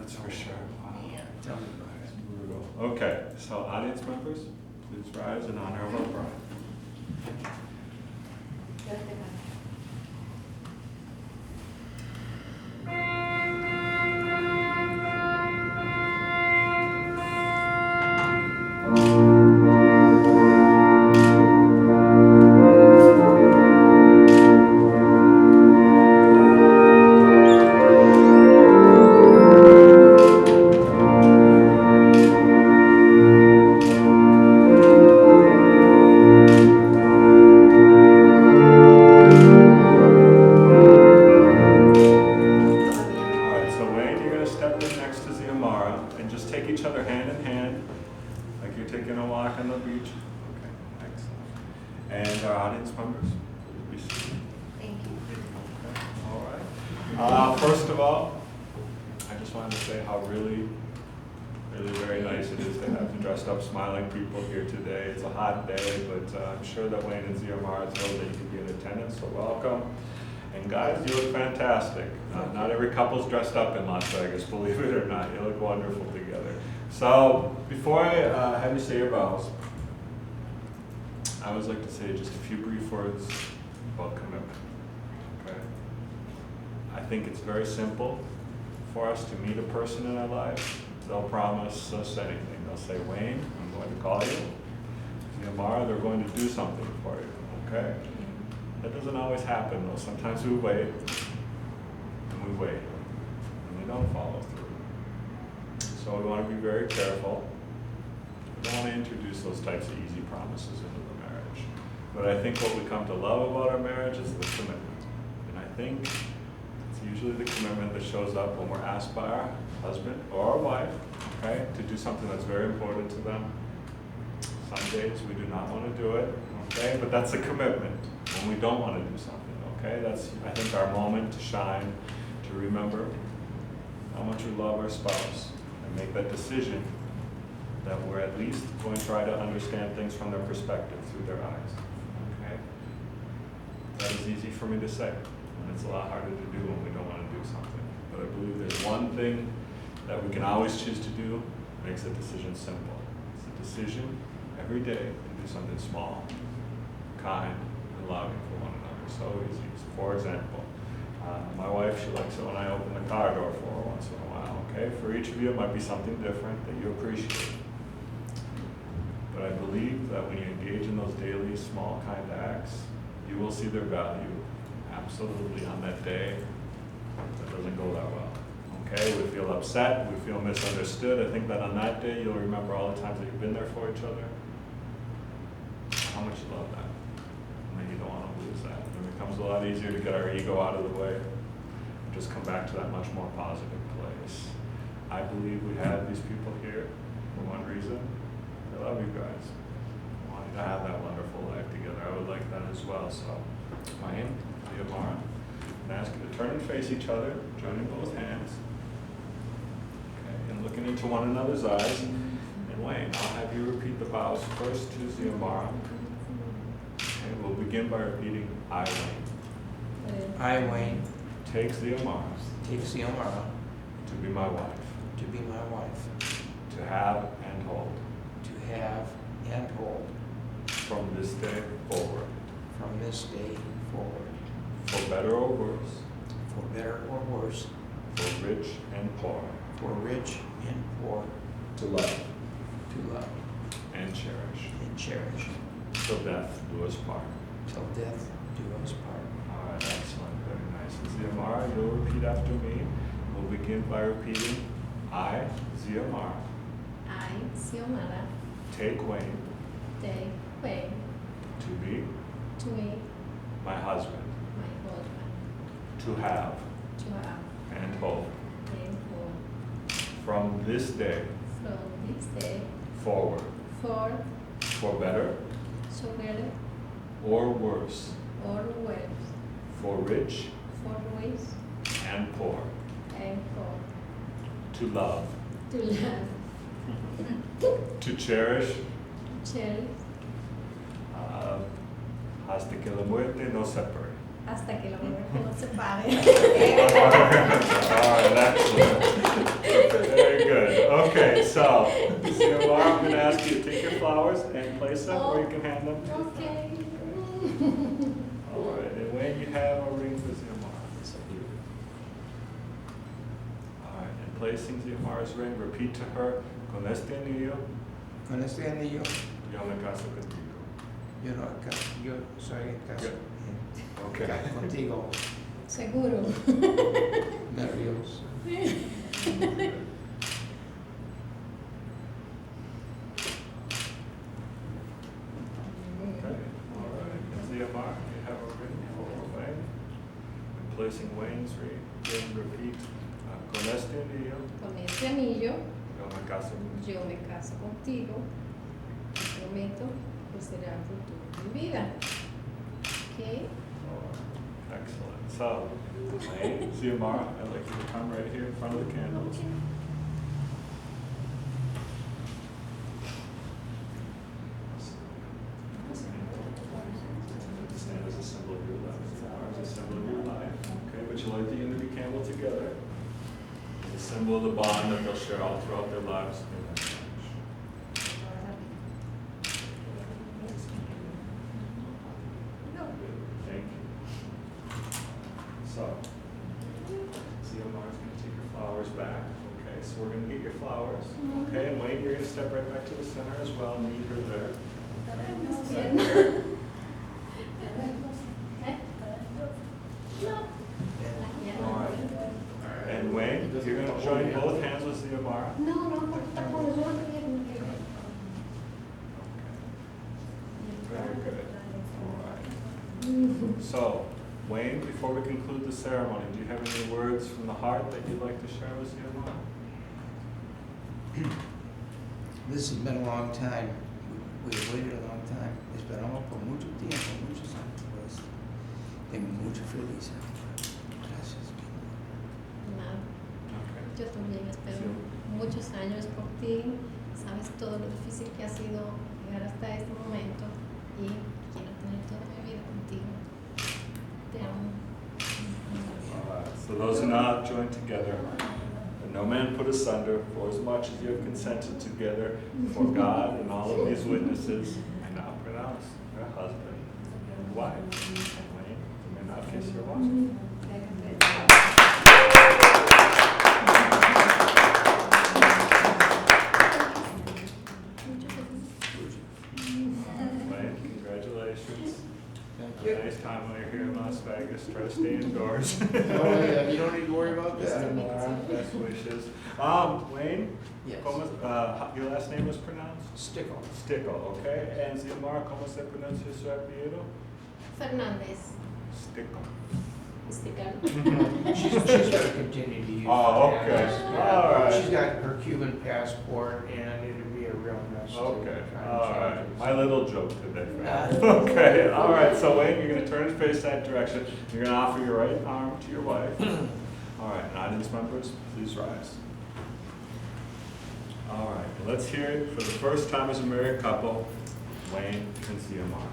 That's for sure. Wow. Yeah. Tell me about it. It's brutal. Okay, so audience members, please rise in honor of our bride. First of all, I just wanted to say how really very nice it is to have dressed up smiling people here today. It's a hot day, but I'm sure that Wayne and Ziamara told that you could be in attendance, so welcome. And guys, you look fantastic. Not every couple's dressed up in Las Vegas, believe it or not. You look wonderful together. So before I have you say your vows, I always like to say just a few brief words about commitment. Okay? I think it's very simple for us to meet a person in our lives. They'll promise us anything. They'll say, Wayne, I'm going to call you. Ziamara, they're going to do something for you. Okay? That doesn't always happen though. Sometimes we wait, and they don't follow through. So we want to be very careful. We don't want to introduce those types of easy promises into the marriage. But I think what we come to love about our marriage is the commitment. And I think it's usually the commitment that shows up when we're asked by our husband or our wife, okay, to do something that's very important to them. Some days we do not want to do it, okay, but that's a commitment when we don't want to do something, okay? That's, I think, our moment to shine, to remember how much we love our spouse and make that decision that we're at least going to try to understand things from their perspective, through their eyes, okay? That is easy for me to say, and it's a lot harder to do when we don't want to do something. But I believe there's one thing that we can always choose to do, makes the decision simple. It's a decision every day to do something small, kind, and loving for one another. So easy. So for example, my wife, she likes it when I open the car door for her once in a while, okay? For each of you, it might be something different that you appreciate. But I believe that when you engage in those daily, small, kind acts, you will see their value absolutely on that day that doesn't go that well. Okay, we feel upset, we feel misunderstood. I think that on that day, you'll remember all the times that you've been there for each other, how much you love that, and then you don't want to lose that. And it becomes a lot easier to get our ego out of the way and just come back to that much more positive place. I believe we have these people here for one reason. I love you guys. I want you to have that wonderful life together. I would like that as well. So, Wayne, Ziamara, and ask you to turn and face each other, joining both hands. And looking into one another's eyes. And Wayne, I'll have you repeat the vows first to Ziamara. And we'll begin by repeating, I, Wayne. I, Wayne, Take Ziamara. take Ziamara To be my wife. to be my wife, To have and hold. to have and hold From this day forward. from this day forward, For better or worse. for better or worse, For rich and poor. for rich and poor, To love. to love And cherish. and cherish, Till death do us part. till death do us part. All right, excellent, very nice. And Ziamara, you'll repeat after me. We'll begin by repeating, I, Ziamara, I, Ziamara, take Wayne take Wayne to be to be my husband, my husband, to have to have and hold and hold from this day from this day forward, for better so better or worse, or worse, for rich for rich and poor, and poor, to love, to love, to cherish, cherish, hasta que la muerte nos separe. hasta que la muerte nos separe. All right, excellent. flowers and place them, or you can hand them. Okay. All right, and when you have a ring for Xiomara. All right, and placing Xiomara's ring, repeat to her, con este anillo, Con este anillo, yo me caso contigo. yo soy caso Okay. contigo, Seguro. nervios. Okay, all right. And Xiomara, you have a ring for Wayne. And placing Wayne's ring, then repeat, con este anillo, Con este anillo, yo me caso contigo. yo me caso contigo. Te prometo que será el futuro de mi vida. Okay. Excellent. So, Wayne, Xiomara, I'd like you to come right here in front of the candles. Stand as a symbol of your love. Xiomara is a symbol of your life. Okay, but you light the unity candle together. It's a symbol of the bond that they'll share all throughout their lives. Thank you. So, Xiomara's going to take your flowers back. Okay, so we're going to get your flowers. Okay, and Wayne, you're going to step right back to the center as well and meet her there. All right. And Wayne, you're going to join both hands with Xiomara. No, por favor, Very good. All right. So, Wayne, before we conclude the ceremony, do you have any words from the heart that you'd like to share with Xiomara? This has been a long time. We've waited a long time. Esperamos por mucho tiempo, muchos años. Pues, tengo mucha felicidad. Gracias. Nada. Okay. Yo también espero Sí. muchos años por ti. Sabes todo lo difícil que ha sido llegar hasta este momento y quiero tener toda mi vida contigo. Te amo. All right. So those are not joined together. And no man put asunder, for as much as you have consented together for God and all of these witnesses, I now pronounce your husband and wife. And Wayne, you may now kiss your wife. Wayne, congratulations. Thank Have a nice time while you're here in Las Vegas. Try to stay indoors. Oh, yeah, you don't need to worry about that. Best wishes. Wayne? Yes. Your last name was pronounced? Stickle. Stickle, okay. And Xiomara, ¿cómo se pronuncia su apellido? Fernández. Stickle. Stickle. She's going to continue to use Oh, that. okay. Yeah. All right. She's got her Cuban passport, and it'd be a real mess to Okay, try to all change right. it. My little joke today. Okay, all right. So Wayne, you're going to turn and face that direction. You're going to offer your right arm to your wife. All right, and audience members, please rise. All right, and let's hear it for the first time as a married couple, Wayne and Xiomara.